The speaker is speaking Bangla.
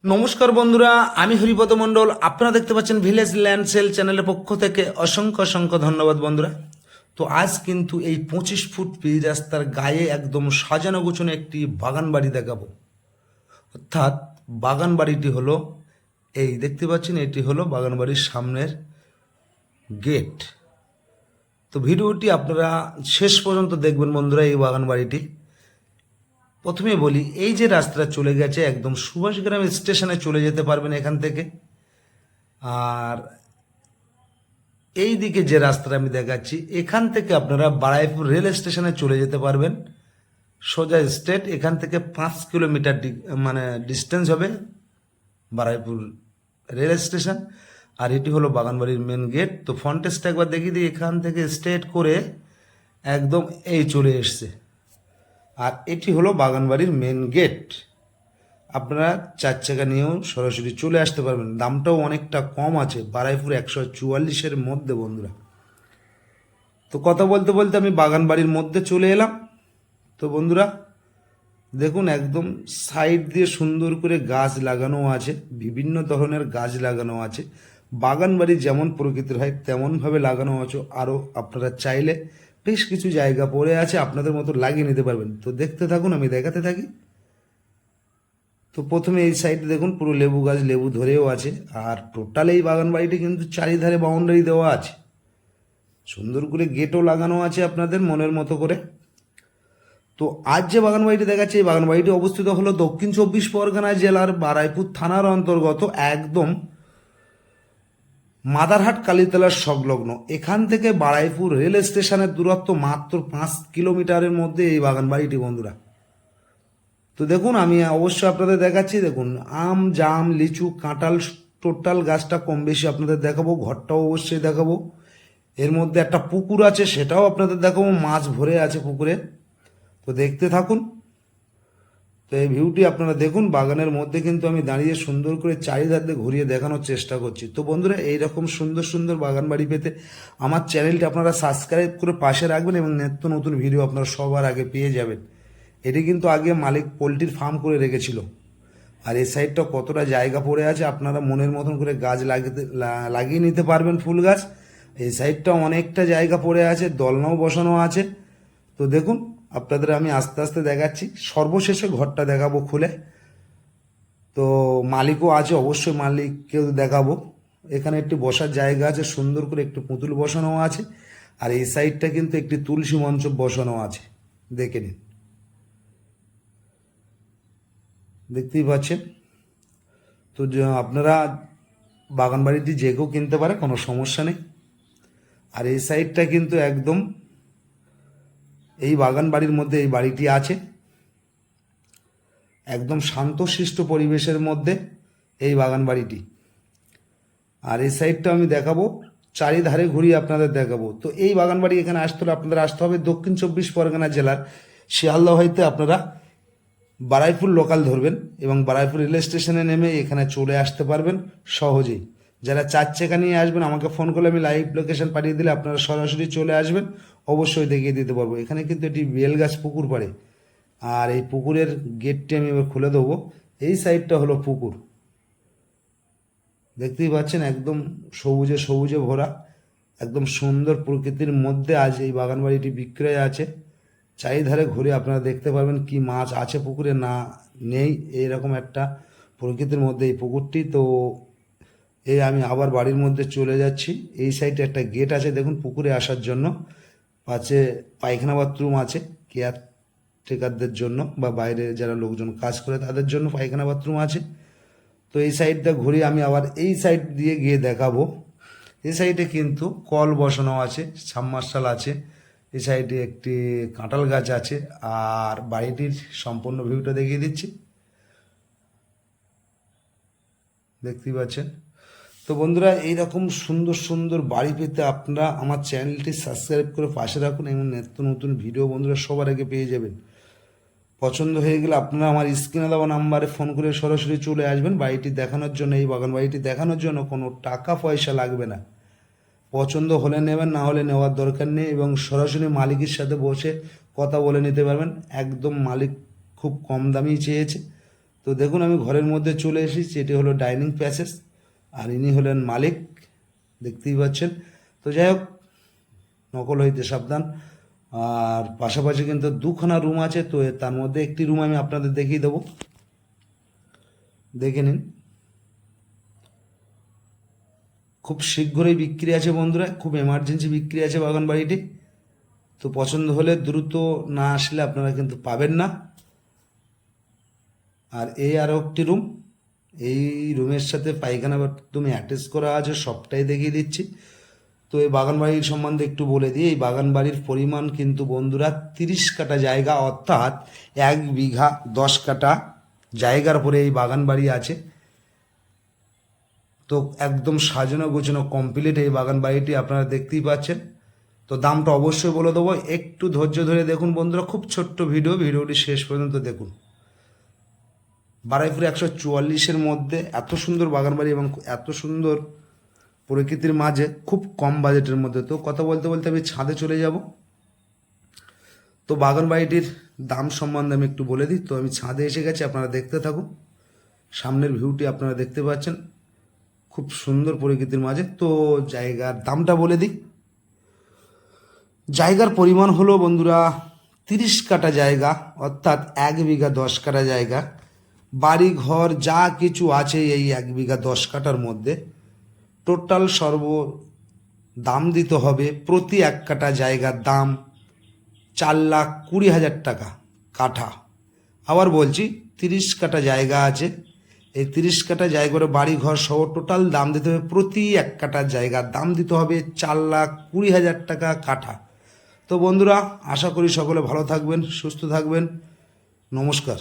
নমস্কার বন্ধুরা, আমি হরিপদ মণ্ডল। আপনারা দেখতে পাচ্ছেন ভিলেজ ল্যান্ড সেল চ্যানেলের পক্ষ থেকে অসংখ্য অসংখ্য ধন্যবাদ বন্ধুরা। তো আজ কিন্তু এই 25 ফুট পিচ রাস্তার গায়ে একদম সাজানো গুছানো একটি বাগান বাড়ি দেখাবো। অর্থাৎ বাগান বাড়িটি হলো এই দেখতে পাচ্ছেন, এটি হলো বাগান বাড়ির সামনের গেট। তো ভিডিওটি আপনারা শেষ পর্যন্ত দেখবেন বন্ধুরা। এই বাগান বাড়িটি প্রথমে বলি, এই যে রাস্তাটা চলে গেছে একদম সুভাষগ্রাম স্টেশনে চলে যেতে পারবেন এখান থেকে। আর এই দিকে যে রাস্তাটা আমি দেখাচ্ছি, এখান থেকে আপনারা বারাইপুর রেল স্টেশনে চলে যেতে পারবেন সোজা স্ট্রেট। এখান থেকে 5 কিলোমিটার মানে ডিস্টেন্স হবে বারাইপুর রেল স্টেশন। আর এটি হলো বাগানবাড়ির মেন গেট। তো ফ্রন্টেজটা একবার দেখিয়ে দিই, এখান থেকে স্ট্রেট করে একদম এই চলে এসছে। আর এটি হলো বাগানবাড়ির মেন গেট। আপনারা 4 চাকা নিয়েও সরাসরি চলে আসতে পারবেন। দামটাও অনেকটা কম আছে, বারাইপুর 144-এর মধ্যে বন্ধুরা। তো কথা বলতে বলতে আমি বাগান বাড়ির মধ্যে চলে এলাম। তো বন্ধুরা দেখুন, একদম সাইড দিয়ে সুন্দর করে গাছ লাগানো আছে, বিভিন্ন ধরনের গাছ লাগানো আছে। বাগান বাড়ি যেমন প্রকৃতির হয় তেমনভাবে লাগানো আছে। আরও আপনারা চাইলে বেশ কিছু জায়গা পড়ে আছে, আপনাদের মতো লাগিয়ে নিতে পারবেন। তো দেখতে থাকুন, আমি দেখাতে থাকি। তো প্রথমে এই সাইডে দেখুন পুরো লেবু গাছ, লেবু ধরেও আছে। আর টোটাল এই বাগান বাড়িটি কিন্তু চারিধারে বাউন্ডারি দেওয়া আছে, সুন্দর করে গেটও লাগানো আছে আপনাদের মনের মতো করে। তো আজ যে বাগান বাড়িটি দেখাচ্ছে, এই বাগান বাড়িটি অবস্থিত হলো দক্ষিণ 24 পরগনা জেলার বারাইপুর থানার অন্তর্গত, একদম মাদারহাট কালীতলার সংলগ্ন। এখান থেকে বারাইপুর রেল স্টেশনের দূরত্ব মাত্র 5 কিলোমিটারের মধ্যে এই বাগান বাড়িটি বন্ধুরা। তো দেখুন, আমি অবশ্যই আপনাদের দেখাচ্ছি। দেখুন, আম, জাম, লিচু, কাঁঠাল, টোটাল গাছটা কম বেশি আপনাদের দেখাবো। ঘরটাও অবশ্যই দেখাবো। এর মধ্যে একটা পুকুর আছে, সেটাও আপনাদের দেখাবো। মাছ ভরে আছে পুকুরে। তো দেখতে থাকুন। তো এই ভিউটি আপনারা দেখুন। বাগানের মধ্যে কিন্তু আমি দাঁড়িয়ে সুন্দর করে চারিধার দিয়ে ঘুরিয়ে দেখানোর চেষ্টা করছি। তো বন্ধুরা, এইরকম সুন্দর সুন্দর বাগান বাড়ি পেতে আমার চ্যানেলটি আপনারা সাবস্ক্রাইব করে পাশে রাখবেন এবং নিত্য নতুন ভিডিও আপনারা সবার আগে পেয়ে যাবেন। এটি কিন্তু আগে মালিক পোলট্রির ফার্ম করে রেখেছিল। আর এই সাইডটা কতটা জায়গা পড়ে আছে, আপনারা মনের মতন করে গাছ লাগিয়ে নিতে পারবেন, ফুল গাছ। এই সাইডটা অনেকটা জায়গা পড়ে আছে, দলনাও বসানো আছে। তো দেখুন, আপনাদের আমি আস্তে আস্তে দেখাচ্ছি। সর্বশেষে ঘরটা দেখাবো খুলে। তো মালিকও আছে, অবশ্যই মালিককেও দেখাবো। এখানে একটি বসার জায়গা আছে, সুন্দর করে একটু পুতুল বসানো আছে। আর এই সাইডটা কিন্তু একটি তুলসী মঞ্চ বসানো আছে, দেখে নিন। দেখতেই পাচ্ছেন। তো আপনারা বাগান বাড়িটি যে কেউ কিনতে পারে, কোনো সমস্যা নেই। আর এই সাইডটা কিন্তু একদম এই বাগান বাড়ির মধ্যে এই বাড়িটি আছে, একদম শান্তশিষ্ট পরিবেশের মধ্যে এই বাগান বাড়িটি। আর এই সাইডটা আমি দেখাবো, চারিধারে ঘুরিয়ে আপনাদের দেখাবো। তো এই বাগান বাড়ি এখানে আসতে হলে আপনাদের আসতে হবে দক্ষিণ 24 পরগনা জেলার শিয়ালদহ হইতে। আপনারা বারাইপুর লোকাল ধরবেন এবং বারাইপুর রেল স্টেশনে নেমে এখানে চলে আসতে পারবেন সহজেই। যারা 4 চাকা নিয়ে আসবেন, আমাকে ফোন করলে আমি লাইভ লোকেশন পাঠিয়ে দিলে আপনারা সরাসরি চলে আসবেন, অবশ্যই দেখিয়ে দিতে পারবো। এখানে কিন্তু এটি বেলগাছ পুকুর পাড়ে। আর এই পুকুরের গেটটি আমি এবার খুলে দেবো। এই সাইডটা হলো পুকুর, দেখতেই পাচ্ছেন, একদম সবুজে সবুজে ভরা, একদম সুন্দর প্রকৃতির মধ্যে আজ এই বাগান বাড়িটি বিক্রয় আছে। চারিধারে ঘুরে আপনারা দেখতে পারবেন কি মাছ আছে পুকুরে না নেই, এইরকম একটা প্রকৃতির মধ্যে এই পুকুরটি। তো এই আমি আবার বাড়ির মধ্যে চলে যাচ্ছি। এই সাইডে একটা গেট আছে দেখুন পুকুরে আসার জন্য। পাশে পায়খানা বাথরুম আছে কেয়ার টেকারদের জন্য, বা বাইরে যারা লোকজন কাজ করে তাদের জন্য পায়খানা বাথরুম আছে। তো এই সাইডটা ঘুরে আমি আবার এই সাইড দিয়ে গিয়ে দেখাবো। এই সাইডে কিন্তু কল বসানো আছে, সাবমার্শাল আছে। এই সাইডে একটি কাঁঠাল গাছ আছে। আর বাড়িটির সম্পূর্ণ ভিউটা দেখিয়ে দিচ্ছি, দেখতেই পাচ্ছেন। তো বন্ধুরা, এইরকম সুন্দর সুন্দর বাড়ি পেতে আপনারা আমার চ্যানেলটি সাবস্ক্রাইব করে পাশে রাখুন এবং নিত্য নতুন ভিডিও বন্ধুরা সবার আগে পেয়ে যাবেন। পছন্দ হয়ে গেলে আপনারা আমার স্ক্রিনে দেওয়া নাম্বারে ফোন করে সরাসরি চলে আসবেন বাড়িটি দেখানোর জন্য। এই বাগান বাড়িটি দেখানোর জন্য কোনো টাকা পয়সা লাগবে না। পছন্দ হলে নেবেন, না হলে নেওয়ার দরকার নেই। এবং সরাসরি মালিকের সাথে বসে কথা বলে নিতে পারবেন। একদম মালিক খুব কম দামেই চেয়েছে। তো তো দেখুন আমি ঘরের মধ্যে চলে এসেছি, এটি হলো ডাইনিং প্যাসেজ, আর ইনি হলেন মালিক, দেখতেই পাচ্ছেন। তো যাই হোক, নকল হইতে সাবধান। আর পাশাপাশি কিন্তু দুখানা রুম আছে, তো তার মধ্যে একটি রুম আমি আপনাদের দেখিয়ে দেবো, দেখে নিন। খুব শীঘ্রই বিক্রি আছে বন্ধুরা, খুব এমার্জেন্সি বিক্রি আছে বাগান বাড়িটি। তো পছন্দ হলে দ্রুত না আসলে আপনারা কিন্তু পাবেন না। আর এই আরও একটি রুম, এই রুমের সাথে পায়খানা বাথরুমে অ্যাটাচ করা আছে, সবটাই দেখিয়ে দিচ্ছি। তো এই বাগান বাড়ির সম্বন্ধে একটু বলে দিই। এই বাগান বাড়ির পরিমাণ কিন্তু বন্ধুরা 30 কাঠা জায়গা, অর্থাৎ 1 বিঘা 10 কাঠা জায়গার উপরে এই বাগান বাড়ি আছে। তো একদম সাজানো গোছানো কমপ্লিট এই বাগান বাড়িটি আপনারা দেখতেই পাচ্ছেন। তো দামটা অবশ্যই বলে দেবো, একটু ধৈর্য ধরে দেখুন বন্ধুরা, খুব ছোট্ট ভিডিওটি শেষ পর্যন্ত দেখুন। বারুইপুর 144-এর মধ্যে এত সুন্দর বাগান বাড়ি এবং এত সুন্দর প্রকৃতির মাঝে খুব কম বাজেটের মধ্যে। তো কথা বলতে বলতে আমি ছাদে চলে যাব। তো বাগান বাড়িটির দাম সম্বন্ধে আমি একটু বলে দিই। তো আমি ছাদে এসে গেছি, আপনারা দেখতে থাকুন। সামনের ভিউটি আপনারা দেখতে পাচ্ছেন, খুব সুন্দর প্রকৃতির মাঝে। তো জায়গার দামটা বলে দিই। জায়গার পরিমাণ হলো বন্ধুরা 30 কাঠা জায়গা, অর্থাৎ 1 বিঘা 10 কাঠা জায়গা। বাড়ি ঘর যা কিছু আছে এই 1 বিঘা 10 কাঠার মধ্যে। টোটাল দাম দিতে হবে প্রতি 1 কাঠা জায়গার দাম 4,20,000 টাকা কাঠা। আবার বলছি, 30 কাঠা জায়গা আছে, এই 30 কাঠা জায়গার বাড়ি ঘর সহ টোটাল দাম দিতে হবে, প্রতি 1 কাঠা জায়গার দাম দিতে হবে 4,20,000 টাকা কাঠা। তো বন্ধুরা, আশা করি সকলে ভালো থাকবেন, সুস্থ থাকবেন। নমস্কার।